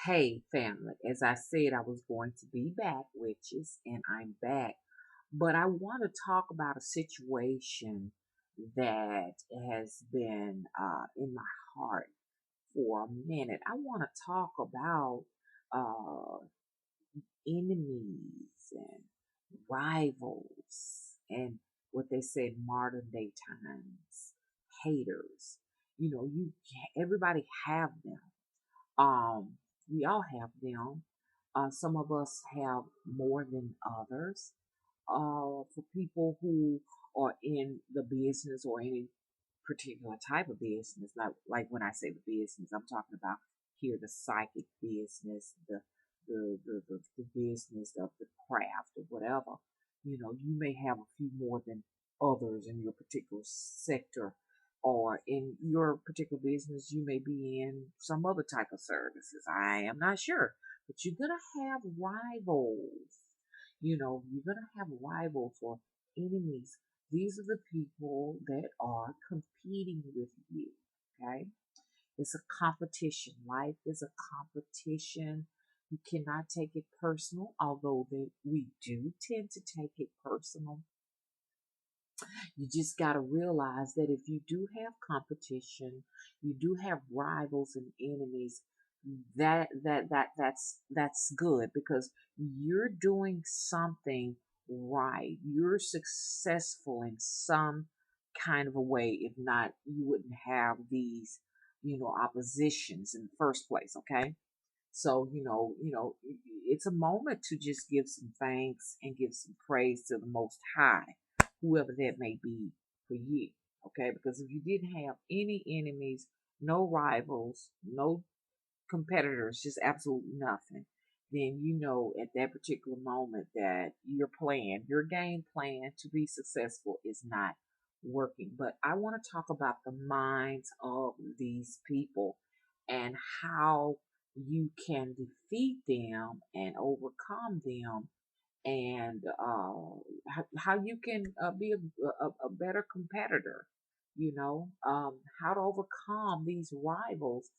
Hey, family, as I said, I was going to be back, witches, and I'm back. But I want to talk about a situation that has been in my heart for a minute. I want to talk about uh, enemies and rivals and what they say in modern day times, haters. Everybody have them. Um, we all have them. Some of us have more than others. For people who are in the business or any particular type of business, like when I say the business, I'm talking about here the psychic business, the business of the craft or whatever. You may have a few more than others in your particular sector, or in your particular business, you may be in some other type of services. I am not sure, but you're gonna have rivals. You're gonna have rivals or enemies. These are the people that are competing with you. Okay, it's a competition. Life is a competition. You cannot take it personal, although we do tend to take it personal. You just got to realize that if you do have competition, you do have rivals and enemies. That's good because you're doing something right. You're successful in some kind of a way. If not, you wouldn't have these, oppositions in the first place. Okay. So, it's a moment to just give some thanks and give some praise to the Most High, whoever that may be for you. Okay, because if you didn't have any enemies, no rivals, no competitors, just absolutely nothing, then you know at that particular moment that your game plan to be successful is not working. But I want to talk about the minds of these people and how you can defeat them and overcome them, and how you can be a better competitor, how to overcome these rivals,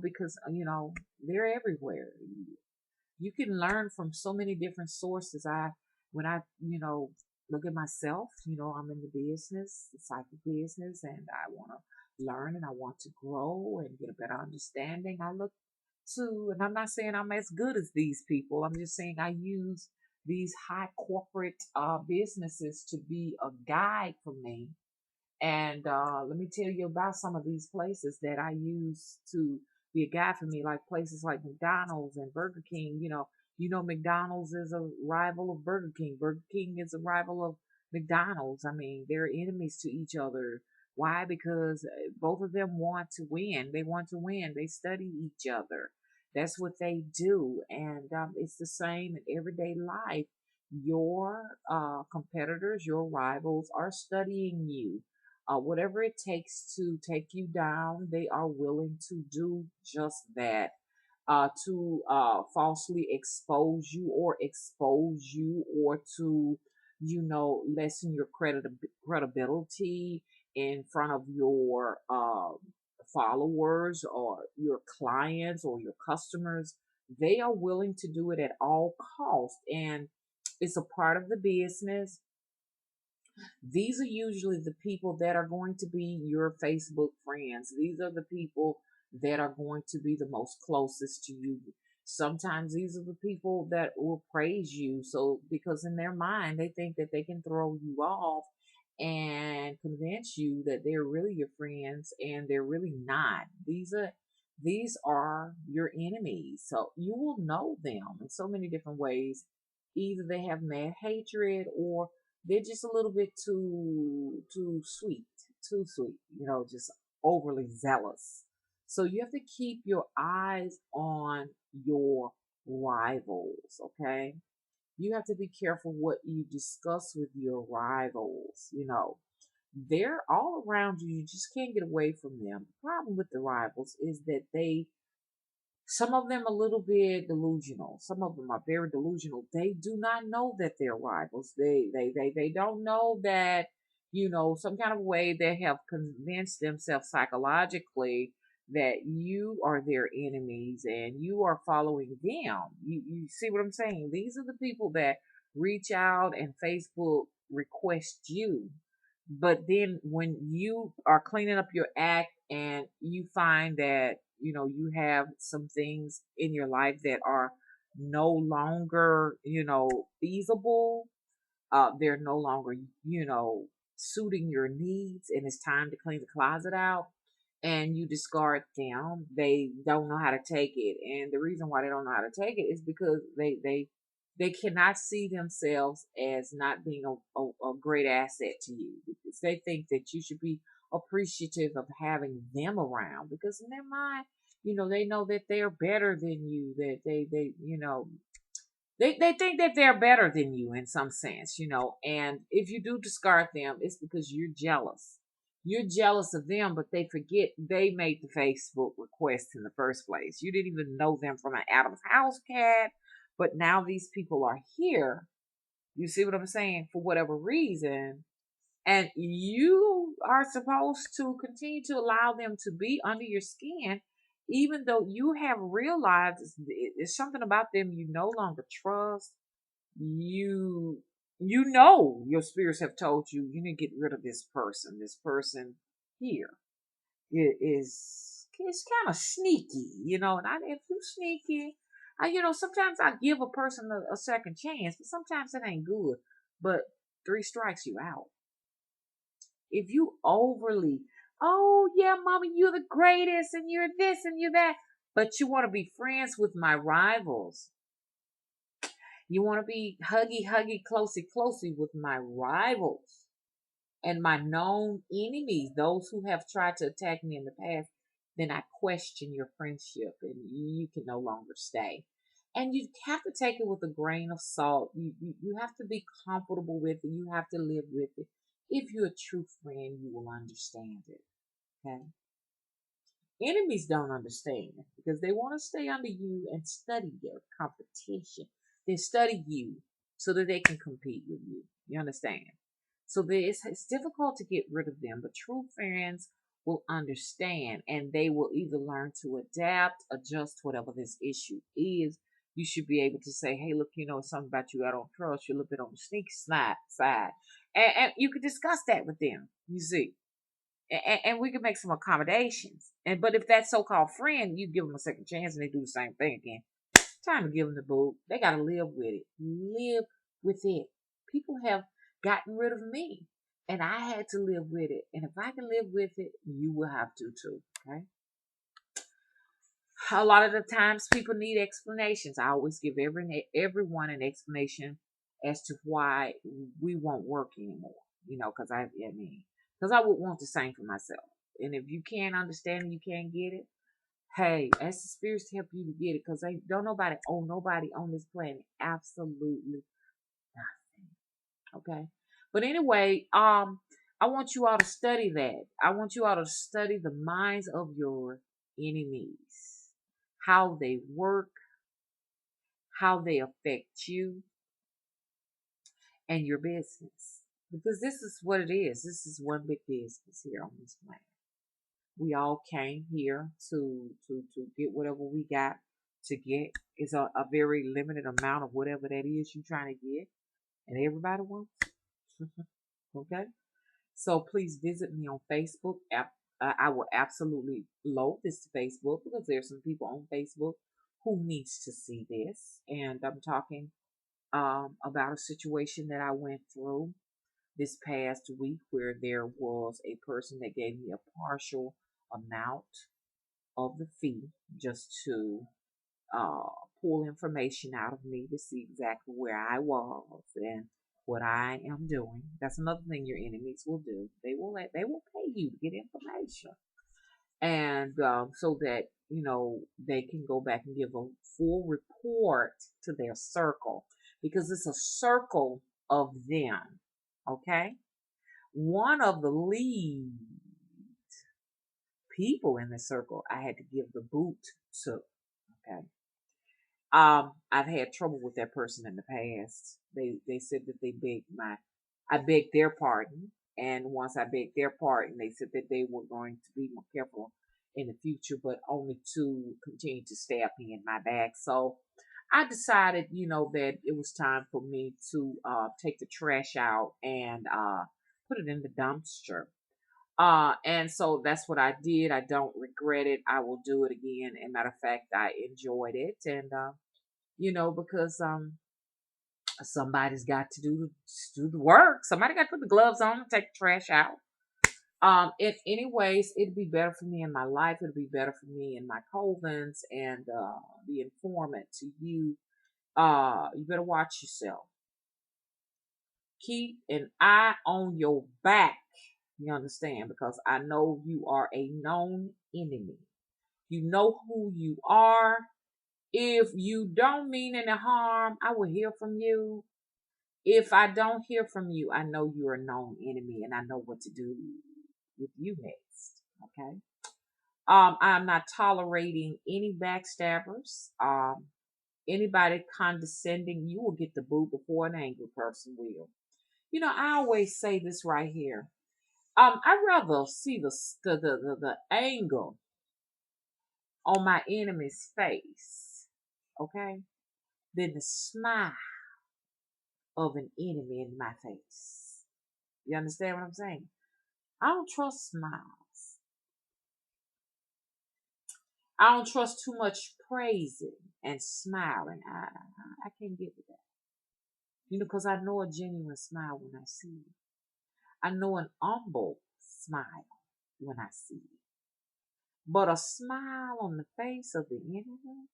because, they're everywhere. You can learn from so many different sources. When I, look at myself, I'm in the business, the psychic business, and I want to learn and I want to grow and get a better understanding. I look to, and I'm not saying I'm as good as these people. I'm just saying I use these high corporate businesses to be a guide for me. And let me tell you about some of these places that I use to be a guide for me, like places like McDonald's and Burger King. McDonald's is a rival of Burger King. Burger King is a rival of McDonald's. I mean, they're enemies to each other. Why? Because both of them want to win. They want to win. They study each other. That's what they do. And it's the same in everyday life. Your competitors, your rivals are studying you. Whatever it takes to take you down, they are willing to do just that. To falsely expose you, or to, lessen your credibility in front of your followers or your clients or your customers. They are willing to do it at all costs, and it's a part of the business. These are usually the people that are going to be your Facebook friends. These are the people that are going to be the most closest to you. Sometimes these are the people that will praise you. So, because in their mind, they think that they can throw you off and convince you that they're really your friends, and they're really not. These are your enemies. So you will know them in so many different ways. Either they have mad hatred, or they're just a little bit too sweet, just overly zealous. So you have to keep your eyes on your rivals, okay? You have to be careful what you discuss with your rivals. They're all around you. You just can't get away from them. The problem with the rivals is that some of them a little bit delusional. Some of them are very delusional. They do not know that they're rivals. They don't know that, some kind of way they have convinced themselves psychologically that you are their enemies and you are following them. You see what I'm saying? These are the people that reach out and Facebook request you. But then when you are cleaning up your act and you find that, you have some things in your life that are no longer, feasible, they're no longer, suiting your needs, and it's time to clean the closet out, and you discard them. They don't know how to take it, and the reason why they don't know how to take it is because they cannot see themselves as not being a great asset to you, because they think that you should be appreciative of having them around, because in their mind, they know that they're better than you, that they think that they're better than you in some sense, and if you do discard them, it's because you're jealous. You're jealous of them, but they forget they made the Facebook request in the first place. You didn't even know them from an Adam's house cat, but now these people are here. You see what I'm saying? For whatever reason, and you are supposed to continue to allow them to be under your skin, even though you have realized it's something about them you no longer trust. You your spirits have told you you need to get rid of this person. This person here is kind of sneaky, and if you sneaky, sometimes I give a person a second chance, but sometimes it ain't good. But three strikes, you out. If you overly, oh yeah, mommy, you're the greatest, and you're this and you're that, but you want to be friends with my rivals. You want to be huggy, huggy, closey, closey with my rivals and my known enemies, those who have tried to attack me in the past, then I question your friendship and you can no longer stay. And you have to take it with a grain of salt. You have to be comfortable with it. You have to live with it. If you're a true friend, you will understand it. Okay? Enemies don't understand because they want to stay under you and study your competition. They study you so that they can compete with you. You understand? So it's difficult to get rid of them, but true friends will understand and they will either learn to adapt, adjust whatever this issue is. You should be able to say, hey, look, something about you I don't trust. You're a little bit on the sneaky side. And you could discuss that with them, you see. And we can make some accommodations. But if that so-called friend, you give them a second chance and they do the same thing again, time to give them the boot. They got to live with it. Live with it. People have gotten rid of me, and I had to live with it. And if I can live with it, you will have to too. Okay. A lot of the times, people need explanations. I always give everyone an explanation as to why we won't work anymore. Because I would want the same for myself. And if you can't understand and you can't get it, hey, ask the spirits to help you to get it, because they don't nobody owe nobody on this planet absolutely nothing. Okay. But anyway, I want you all to study that. I want you all to study the minds of your enemies, how they work, how they affect you and your business. Because this is what it is. This is one big business here on this planet. We all came here to get whatever we got to get. It's a very limited amount of whatever that is you're trying to get, and everybody wants. Okay, so please visit me on Facebook. I will absolutely load this to Facebook because there's some people on Facebook who needs to see this, and I'm talking about a situation that I went through this past week where there was a person that gave me a partial amount of the fee just to uh, pull information out of me to see exactly where I was and what I am doing. That's another thing your enemies will do. They will pay you to get information, and so that they can go back and give a full report to their circle, because it's a circle of them. Okay, one of the lead people in the circle I had to give the boot to. Okay. I've had trouble with that person in the past. They said that I begged their pardon, and once I begged their pardon, they said that they were going to be more careful in the future, but only to continue to stab me in my back. So I decided, that it was time for me to take the trash out and put it in the dumpster. And so that's what I did. I don't regret it. I will do it again. And matter of fact, I enjoyed it. And, because somebody's got to do the work. Somebody got to put the gloves on and take the trash out. If anyways, it'd be better for me in my life. It'd be better for me in my covens and the informant to you. You better watch yourself. Keep an eye on your back. You understand? Because I know you are a known enemy. You know who you are. If you don't mean any harm, I will hear from you. If I don't hear from you, I know you're a known enemy and I know what to do with you next. Okay. I'm not tolerating any backstabbers. Anybody condescending, you will get the boot before an angry person will. I always say this right here. I'd rather see the anger on my enemy's face, okay, than the smile of an enemy in my face. You understand what I'm saying? I don't trust smiles. I don't trust too much praising and smiling. I can't get with that. Because I know a genuine smile when I see it. I know an humble smile when I see it. But a smile on the face of the enemy,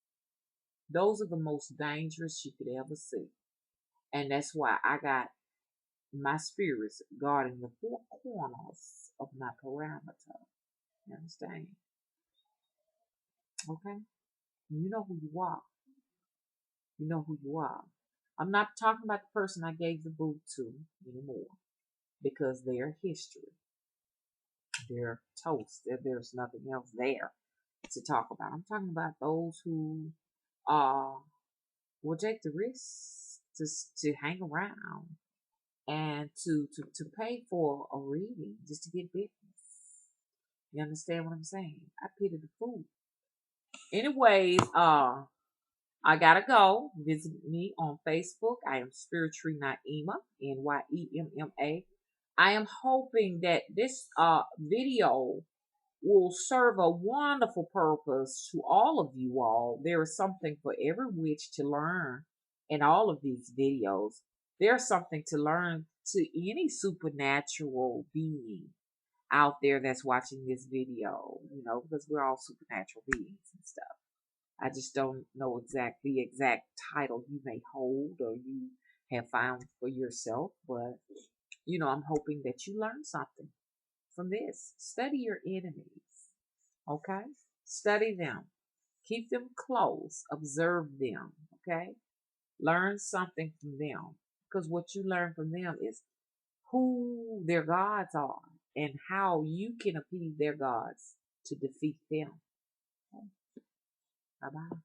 those are the most dangerous you could ever see. And that's why I got my spirits guarding the four corners of my parameter. You understand? Okay? You know who you are. You know who you are. I'm not talking about the person I gave the boot to anymore because they're history. They're toast. There's nothing else there to talk about. I'm talking about those who will take the risk to hang around and to pay for a reading just to get business. You understand what I'm saying? I pity the fool. Anyways, I gotta go. Visit me on Facebook. I am Spiritually Naima, Nyemma. I am hoping that this video will serve a wonderful purpose to all of you all. There is something for every witch to learn in all of these videos. There's something to learn to any supernatural being out there that's watching this video, because we're all supernatural beings and stuff. I just don't know the exact title you may hold or you have found for yourself, but I'm hoping that you learn something from this. Study your enemies, okay? Study them. Keep them close. Observe them, okay? Learn something from them, because what you learn from them is who their gods are and how you can appease their gods to defeat them. Okay? Bye-bye.